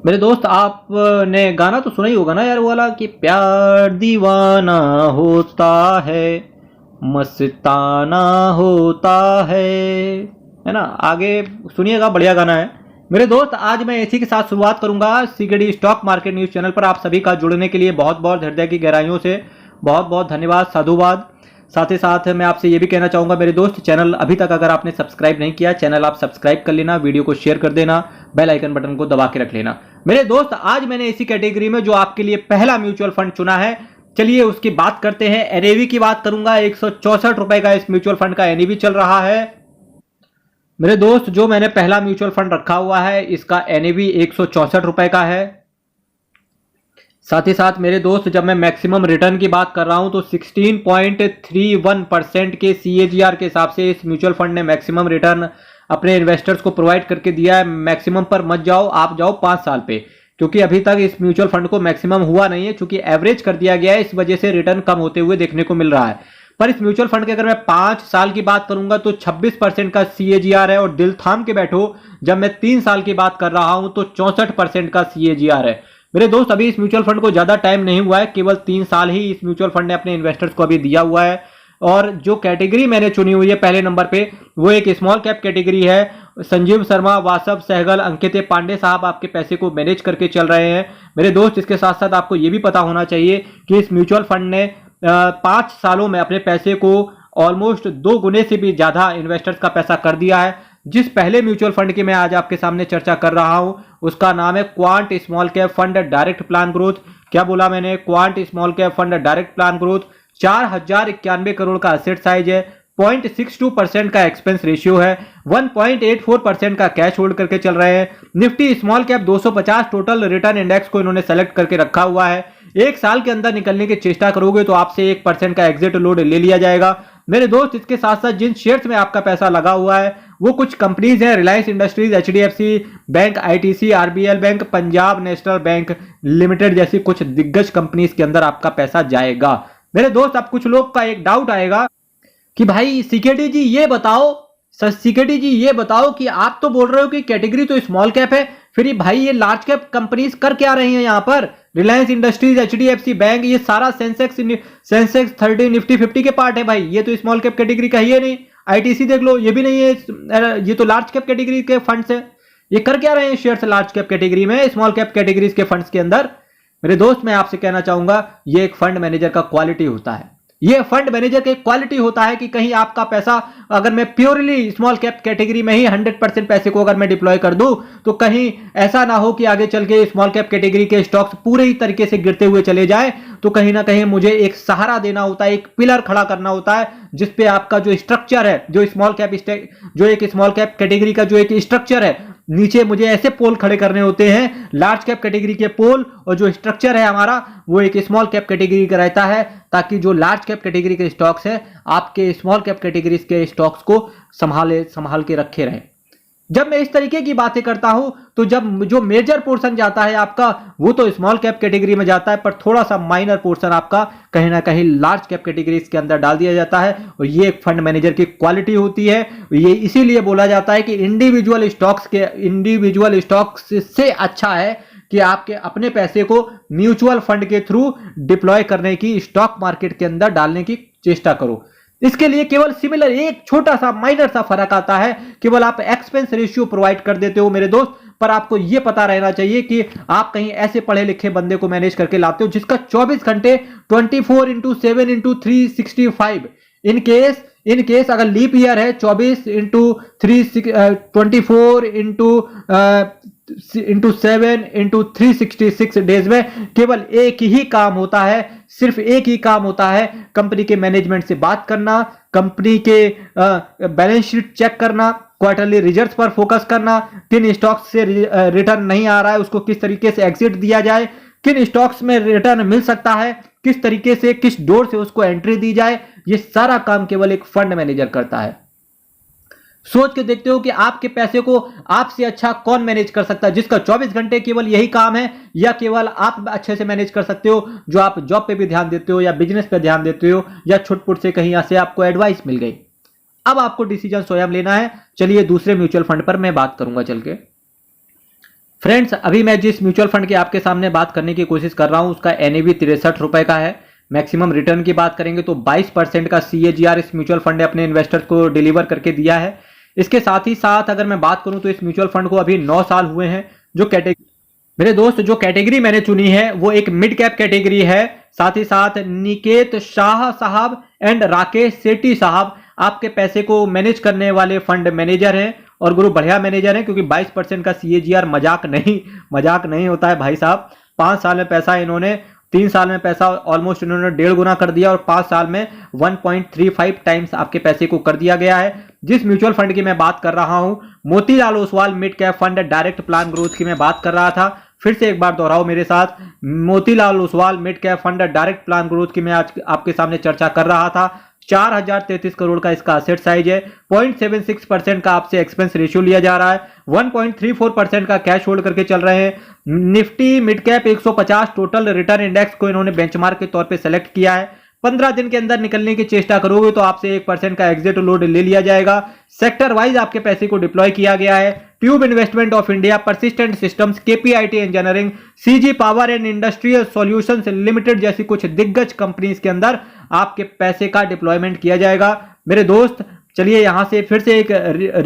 मेरे दोस्त आपने गाना तो सुना ही होगा ना यार, वो वाला कि प्यार दीवाना होता है, मस्ताना होता है ना। आगे सुनिएगा, बढ़िया गाना है। मेरे दोस्त आज मैं इसी के साथ शुरुआत करूंगा CKD stock market news channel पर। आप सभी का जुड़ने के लिए बहुत बहुत हृदय की गहराइयों से बहुत बहुत धन्यवाद, साधुवाद। साथ ही साथ मैं आपसे ये भी कहना चाहूँगा मेरे दोस्त, चैनल अभी तक अगर आपने सब्सक्राइब नहीं किया, चैनल आप सब्सक्राइब कर लेना, वीडियो को शेयर कर देना, बेल आइकन बटन को दबा के रख लेना। मेरे दोस्त आज मैंने इसी कैटेगरी में जो आपके लिए पहला म्यूचुअल फंड चुना है, चलिए उसकी बात करते हैं। एनएवी की बात करूंगा, 164 रुपए का इस म्यूचुअल फंड का एनएवी चल रहा है। मेरे दोस्त जो मैंने पहला म्यूचुअल फंड रखा हुआ है, इसका एनएवी 164 रुपए का है। साथ ही साथ मेरे दोस्त जब मैं मैक्सिमम रिटर्न की बात कर रहा हूं तो 16.31% के सीएजीआर के हिसाब से इस म्यूचुअल फंड ने मैक्सिमम रिटर्न अपने इन्वेस्टर्स को प्रोवाइड करके दिया है। मैक्सिमम पर मत जाओ, आप जाओ 5 साल पे, क्योंकि अभी तक इस म्यूचुअल फंड को मैक्सिमम हुआ नहीं है, क्योंकि एवरेज कर दिया गया है, इस वजह से रिटर्न कम होते हुए देखने को मिल रहा है। पर इस म्यूचुअल फंड के अगर मैं 5 साल की बात करूंगा तो 26% का सीएजीआर है। और दिल थाम के बैठो, जब मैं 3 साल की बात कर रहा हूं तो 64% का सीएजीआर है। मेरे दोस्त अभी इस म्यूचुअल फंड को ज्यादा टाइम नहीं हुआ है, केवल 3 साल ही इस म्यूचुअल फंड ने अपने इन्वेस्टर्स को अभी दिया हुआ है। और जो कैटेगरी मैंने चुनी हुई है पहले नंबर पे, वो एक स्मॉल कैप कैटेगरी है। संजीव शर्मा, वासव सहगल, अंकित पांडे साहब आपके पैसे को मैनेज करके चल रहे हैं। मेरे दोस्त इसके साथ साथ आपको ये भी पता होना चाहिए कि इस म्यूचुअल फंड ने 5 सालों में अपने पैसे को ऑलमोस्ट 2 गुने से भी ज्यादा इन्वेस्टर्स का पैसा कर दिया है। जिस पहले म्यूचुअल फंड की मैं आज आपके सामने चर्चा कर रहा हूं, उसका नाम है quant small cap fund direct plan growth. क्या बोला मैंने? Quant small cap fund direct plan growth. 4091 crore का एसेट साइज है, 0.62% का एक्सपेंस रेशियो है, 1.84% का कैश होल्ड करके चल रहे हैं। Nifty small cap 250 total return index को इन्होंने सेलेक्ट करके रखा हुआ है। 1 साल के अंदर निकलने की चेष्टा करोगे तो आपसे 1% का एग्जिट लोड ले लिया जाएगा। मेरे दोस्त इसके साथ साथ जिन शेयर्स में आपका पैसा लगा हुआ है वो कुछ कंपनीज हैं, Reliance industries, HDFC bank, ITC, RBL bank, Punjab national bank limited जैसी कुछ दिग्गज कंपनीज के अंदर आपका पैसा जाएगा। मेरे दोस्त अब कुछ लोग का एक डाउट आएगा कि भाई सीकेडी जी ये बताओ, सीकेडी जी ये बताओ कि आप तो बोल रहे हो कि कैटेगरी तो स्मॉल कैप है, फिर ये भाई ये लार्ज कैप कंपनीज कर क्या रही हैं यहाँ पर? रिलायंस इंडस्ट्रीज, एचडीएफसी बैंक, ये सारा सेंसेक्स 30 निफ्टी 50 के पार्ट है भाई, ये तो स्मॉल कैप कैटेगरी का ही है नहीं। आईटीसी देख लो, ये भी नहीं है, ये तो लार्ज कैप कैटेगरी के फंड्स है। ये कर क्या रहे हैं शेयर्स लार्ज कैप कैटेगरी में, स्मॉल कैप कैटेगरीज के फंड्स के अंदर? मेरे दोस्त मैं आपसे कहना चाहूंगा, ये एक फंड मैनेजर का क्वालिटी होता है। ये फंड मैनेजर की क्वालिटी होता है कि कहीं आपका पैसा, अगर मैं प्योरली स्मॉल कैप कैटेगरी में ही 100% पैसे को अगर मैं डिप्लॉय कर दूं तो कहीं ऐसा ना हो कि आगे चल के स्मॉल कैप कैटेगरी के स्टॉक्स पूरे ही तरीके से गिरते हुए चले जाए, तो कहीं ना कहीं मुझे एक सहारा देना होता है, एक पिलर खड़ा करना होता है, जिसपे आपका जो स्ट्रक्चर है, जो एक स्मॉल कैप कैटेगरी का जो एक स्ट्रक्चर है, नीचे मुझे ऐसे पोल खड़े करने होते हैं, लार्ज कैप कैटेगरी के पोल, और जो स्ट्रक्चर है हमारा वो एक स्मॉल कैप कैटेगरी का रहता है, ताकि जो लार्ज कैप कैटेगरी के स्टॉक्स हैं आपके स्मॉल कैप कैटेगरी के स्टॉक्स को संभाल के रखे रहें। जब मैं इस तरीके की बातें करता हूं तो जब जो मेजर पोर्शन जाता है आपका वो तो स्मॉल कैप कैटेगरी में जाता है, पर थोड़ा सा माइनर पोर्शन आपका कहीं ना कहीं लार्ज कैप कैटेगरीज के अंदर डाल दिया जाता है। और ये एक फंड मैनेजर की क्वालिटी होती है। ये इसीलिए बोला जाता है कि इंडिविजुअल स्टॉक्स से अच्छा है कि आपके अपने पैसे को म्यूचुअल फंड के थ्रू डिप्लॉय करने की, स्टॉक मार्केट के अंदर डालने की चेष्टा करो। इसके लिए केवल सिमिलर एक छोटा सा माइनर सा फर्क आता है, केवल आप एक्सपेंस रेशियो प्रोवाइड कर देते हो मेरे दोस्त। पर आपको यह पता रहना चाहिए कि आप कहीं ऐसे पढ़े लिखे बंदे को मैनेज करके लाते हो जिसका 24 घंटे 24x7x365, इन केस अगर लीप ईयर है 24x7x366 डेज में केवल एक ही काम होता है, सिर्फ एक ही काम होता है, कंपनी के मैनेजमेंट से बात करना, कंपनी के बैलेंस शीट चेक करना, क्वार्टरली रिजल्ट्स पर फोकस करना, किन स्टॉक्स से रिटर्न नहीं आ रहा है उसको किस तरीके से एग्जिट दिया जाए, किन स्टॉक्स में रिटर्न मिल सकता है, किस तरीके से, किस डोर से उसको एंट्री दी जाए। ये सारा काम केवल एक फंड मैनेजर करता है। सोच के देखते हो कि आपके पैसे को आपसे अच्छा कौन मैनेज कर सकता है, जिसका 24 घंटे केवल यही काम है, या केवल आप अच्छे से मैनेज कर सकते हो जो आप जॉब पे भी ध्यान देते हो या बिजनेस पे ध्यान देते हो या छुटपुट से कहीं से आपको एडवाइस मिल गई। अब आपको डिसीजन स्वयं लेना है। चलिए दूसरे म्यूचुअल फंड पर मैं बात करूंगा चल के। फ्रेंड्स, अभी मैं जिस म्यूचुअल फंड की आपके सामने बात करने की कोशिश कर रहा हूं उसका एनएवी 63 रुपए का है। मैक्सिमम रिटर्न की बात करेंगे तो 22% का सीएजीआर इस म्यूचुअल फंड ने अपने इन्वेस्टर्स को डिलीवर करके दिया है। इसके साथ ही साथ अगर मैं बात करूं तो इस म्यूचुअल फंड को अभी 9 साल हुए हैं। जो कैटेगरी मेरे दोस्त जो कैटेगरी मैंने चुनी है वो एक मिड कैप कैटेगरी है। साथ ही साथ निकेत शाह साहब एंड राकेश सेठी साहब आपके पैसे को मैनेज करने वाले फंड मैनेजर हैं और गुरु बढ़िया मैनेजर हैं, क्योंकि 22% का सीएजीआर मजाक नहीं होता है भाई साहब। 5 साल में पैसा इन्होंने 3 साल में पैसा ऑलमोस्ट इन्होंने 1.5 गुना कर दिया और 5 साल में 1.35 टाइम्स आपके पैसे को कर दिया गया है। जिस म्यूचुअल फंड की मैं बात कर रहा हूं, Motilal Oswal mid cap fund direct plan growth की मैं बात कर रहा था। फिर से एक बार दोहराओ मेरे साथ, Motilal Oswal mid cap fund direct plan growth की मैं आज आपके सामने चर्चा कर रहा था। 4033 करोड़ का इसका असेट साइज है। 0.76% का आपसे एक्सपेंस रेशियो लिया जा रहा है। 1.34% का कैश होल्ड करके चल रहे हैं। Nifty mid cap 150 total return index को इन्होंने बेंचमार्क के तौर पे सेलेक्ट किया है। 15 दिन के अंदर निकलने की चेष्टा करोगे तो आपसे 1% का एग्जिट लोड ले लिया जाएगा। सेक्टर वाइज आपके पैसे को डिप्लॉय किया गया है। Tube investment of India, persistent systems, KPIT engineering, CG power and industrial solutions limited जैसी कुछ दिग्गज कंपनीज के अंदर आपके पैसे का डिप्लॉयमेंट किया जाएगा। मेरे दोस्त, चलिए यहां से फिर से एक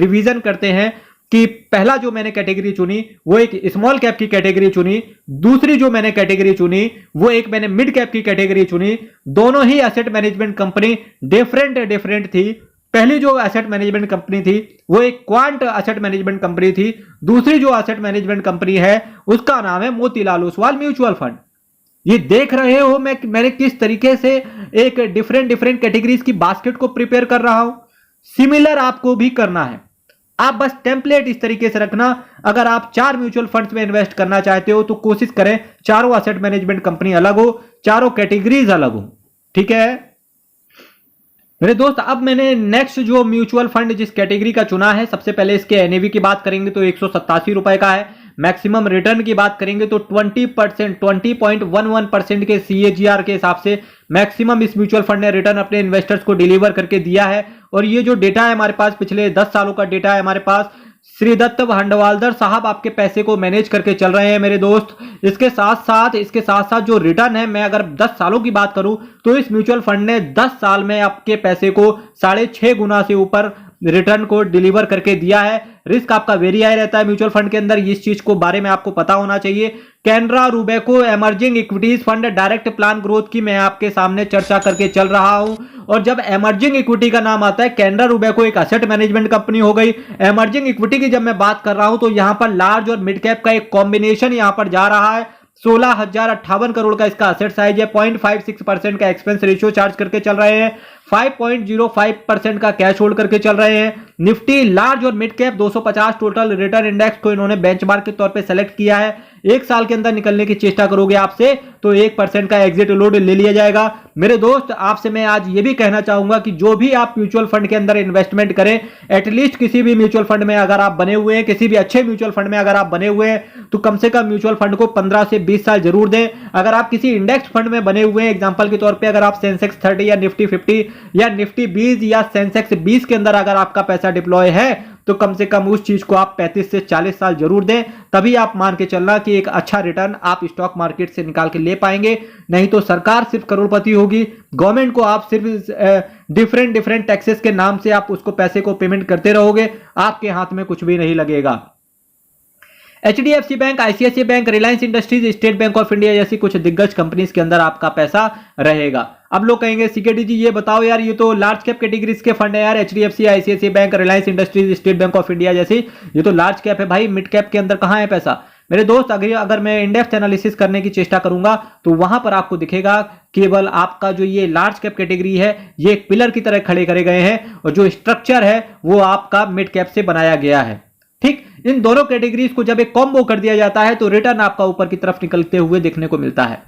रिवीजन करते हैं कि पहला जो मैंने कैटेगरी चुनी वो एक स्मॉल कैप की कैटेगरी चुनी, दूसरी जो मैंने कैटेगरी चुनी वो एक मैंने मिड कैप की कैटेगरी चुनी। दोनों ही एसेट मैनेजमेंट कंपनी डिफरेंट थी। पहली जो एसेट मैनेजमेंट कंपनी थी वो एक क्वांट एसेट मैनेजमेंट कंपनी थी। दूसरी जो एसेट मैनेजमेंट कंपनी है उसका नाम है मोतीलाल ओसवाल म्यूचुअल फंड। ये देख रहे हो मैंने किस तरीके से एक डिफरेंट कैटेगरीज की बास्केट को प्रिपेयर कर रहा हूं। सिमिलर आपको भी करना है। आप बस टेम्पलेट इस तरीके से रखना। अगर आप 4 म्यूचुअल फंड्स में इन्वेस्ट करना चाहते हो तो कोशिश करें चारों एसेट मैनेजमेंट कंपनी अलग हो, चारों कैटेगरीज अलग हो। ठीक है मेरे दोस्त, अब मैंने नेक्स्ट जो म्यूचुअल फंड जिस कैटेगरी का चुना है, सबसे पहले इसके एनएवी की बात करेंगे तो 187 रुपए का है। मैक्सिमम रिटर्न की बात करेंगे तो 20.11% के सीएजीआर के हिसाब से मैक्सिमम इस म्यूचुअल फंड ने रिटर्न अपने इन्वेस्टर्स को डिलीवर करके दिया है। और ये जो डेटा है हमारे पास, पिछले 10 सालों का डेटा है हमारे पास। श्री दत्त हंडवालदर साहब आपके पैसे को मैनेज करके चल रहे हैं मेरे दोस्त। इसके साथ साथ जो रिटर्न है, मैं अगर 10 सालों की बात करूं तो इस म्यूचुअल फंड ने 10 साल में आपके पैसे को 6.5 गुना से ऊपर रिटर्न को डिलीवर करके दिया है। रिस्क आपका वेरी हाई रहता है म्यूचुअल फंड के अंदर, इस चीज को बारे में आपको पता होना चाहिए। Canara Robeco emerging equities fund direct plan growth की मैं आपके सामने चर्चा करके चल रहा हूं। और जब एमर्जिंग इक्विटी का नाम आता है, कैनरा रूबेको एक एसेट मैनेजमेंट कंपनी हो गई। एमर्जिंग इक्विटी की जब मैं बात कर रहा हूं तो यहां पर लार्ज और मिड कैप का एक कॉम्बिनेशन यहां पर जा रहा है। 16,058 करोड़ का इसका असेट साइज है। 0.56% का एक्सपेंस रेशियो चार्ज करके चल रहे हैं। 5.05% का कैश होल्ड करके चल रहे हैं। निफ्टी लार्ज और mid cap 250 total return index को इन्होंने बेंचमार्क के तौर पे सेलेक्ट किया है। 1 साल के अंदर निकलने की चेष्टा करोगे आपसे तो 1% का एग्जिट लोड ले लिया जाएगा। मेरे दोस्त, आपसे मैं आज ये भी कहना चाहूंगा कि जो भी आप म्यूचुअल फंड के अंदर इन्वेस्टमेंट करें, एटलीस्ट किसी भी म्यूचुअल फंड में अगर आप बने हुए हैं, किसी भी अच्छे म्यूचुअल फंड में अगर आप बने हुए हैं तो कम से कम म्यूचुअल फंड को 15 से 20 साल जरूर दें। अगर आप किसी इंडेक्स फंड में बने हुए हैं, एग्जांपल के तौर पे अगर आप सेंसेक्स 30 या निफ्टी 50 या निफ्टी 20 या सेंसेक्स 20 के अंदर अगर आपका पैसा डिप्लॉय है तो कम से कम उस चीज को आप 35 से 40 साल जरूर दें। तभी आप मान के चलना कि एक अच्छा रिटर्न आप स्टॉक मार्केट से निकाल के ले पाएंगे। नहीं तो सरकार सिर्फ करोड़पति होगी, गवर्नमेंट को आप सिर्फ डिफरेंट टैक्सेस के नाम से आप उसको पैसे को पेमेंट करते रहोगे, आपके हाथ में कुछ भी नहीं लगेगा। HDFC bank, ICICI bank, Reliance industries, state bank of India जैसी कुछ दिग्गज कंपनीज के अंदर आपका पैसा रहेगा। अब लोग कहेंगे सीकेडी जी ये बताओ यार, ये तो लार्ज कैप कैटेगरीज के फंड है यार, HDFC, ICICI bank, Reliance industries, state bank of India जैसी, ये तो लार्ज कैप है भाई, मिड कैप के अंदर कहां है पैसा? मेरे दोस्त, अगर मैं इंडेक्स एनालिसिस करने की चेष्टा करूंगा तो वहां पर आपको दिखेगा केवल आपका जो ये लार्ज कैप कैटेगरी है ये एक पिलर की तरह खड़े करे गए हैं और जो स्ट्रक्चर है वो आपका मिड कैप से बनाया गया है। ठीक, इन दोनों कैटेगरीज को जब एक कॉम्बो कर दिया जाता है तो रिटर्न आपका ऊपर की तरफ निकलते हुए देखने को मिलता है।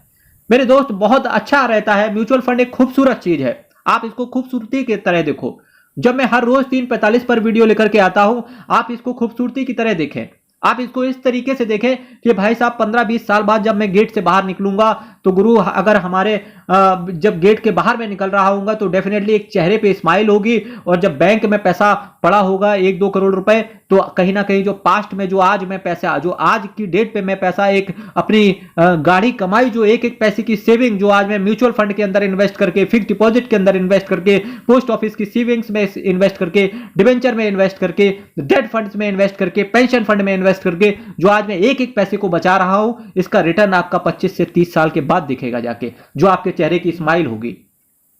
मेरे दोस्त, बहुत अच्छा रहता है। म्यूचुअल फंड एक खूबसूरत चीज है, आप इसको खूबसूरती की तरह देखो। जब मैं हर रोज 3:45 पर वीडियो लेकर के आता हूं, आप इसको खूबसूरती की तरह देखें। आप इसको इस तरीके से देखें कि भाई साहब 15-20 साल बाद जब मैं गेट से बाहर निकलूंगा तो गुरु, अगर हमारे जब गेट के बाहर मैं निकल रहा हूंगा तो डेफिनेटली एक चेहरे पे स्माइल होगी, और जब बैंक में पैसा पड़ा होगा 1-2 करोड़ रुपए, तो कहीं ना कहीं जो पास्ट में जो आज मैं पैसा, जो आज की डेट पे मैं पैसा एक अपनी गाड़ी कमाई, जो एक एक पैसे की सेविंग जो आज मैं म्यूचुअल फंड के अंदर इन्वेस्ट करके, फिक्स डिपॉजिट के अंदर इन्वेस्ट करके, पोस्ट ऑफिस की सेविंग्स में इन्वेस्ट करके, डिबेंचर में इन्वेस्ट करके, डेट फंड्स में इन्वेस्ट करके, पेंशन फंड में इन्वेस्ट करके, जो आज मैं एक एक पैसे को बचा रहा हूं, इसका रिटर्न आपका 25 से 30 साल के बाद दिखेगा जाके, जो आपके चेहरे की स्माइल होगी।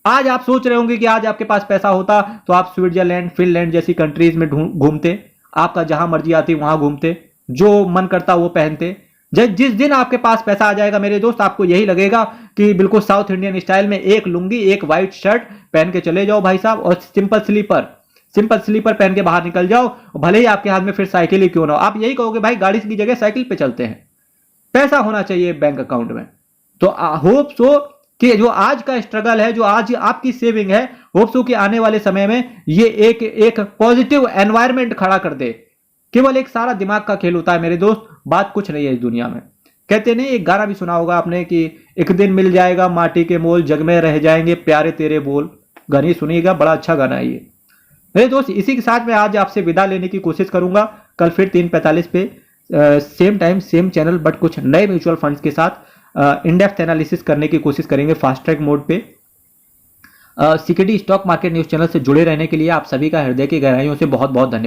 आज आप सोच रहे होंगे कि आज आपके पास पैसा होता तो आप स्विट्जरलैंड, फिनलैंड जैसी कंट्रीज में घूमते, आपका जहां मर्जी आती वहां घूमते, जो मन करता वो पहनते। जिस दिन आपके पास पैसा आ जाएगा मेरे दोस्त, आपको यही लगेगा कि बिल्कुल साउथ इंडियन स्टाइल में एक लुंगी, एक व्हाइट शर्ट पहन के चले जाओ भाई साहब, और सिंपल स्लीपर पहन के बाहर निकल जाओ, भले ही आपके हाथ में फिर साइकिल ही क्यों ना हो। आप यही कहोगे भाई गाड़ी की जगह साइकिल पे चलते हैं। पैसा होना चाहिए बैंक अकाउंट में। तो होप सो कि जो आज का स्ट्रगल है, जो आज आपकी सेविंग है, होप सो कि आने वाले समय में ये एक पॉजिटिव एनवायरनमेंट खड़ा कर दे। केवल एक सारा दिमाग का खेल होता है मेरे दोस्त, बात कुछ नहीं है इस दुनिया में। कहते नहीं, एक गाना भी सुना होगा आपने कि एक दिन मिल जाएगा माटी के मोल, जग में रह जाएंगे प्यारे तेरे बोल। गानी सुनिएगा, बड़ा अच्छा गाना है ये मेरे दोस्त। इसी के साथ मैं आज आपसे विदा लेने की कोशिश करूंगा। कल फिर 3:45 पे same time same channel, but कुछ नए म्यूचुअल फंड्स के साथ इन-डेप्थ एनालिसिस करने की कोशिश करेंगे फास्ट ट्रैक मोड पे। CKD stock market news channel से जुड़े रहने के लिए आप सभी का हृदय की गहराइयों से बहुत बहुत धन्यवाद।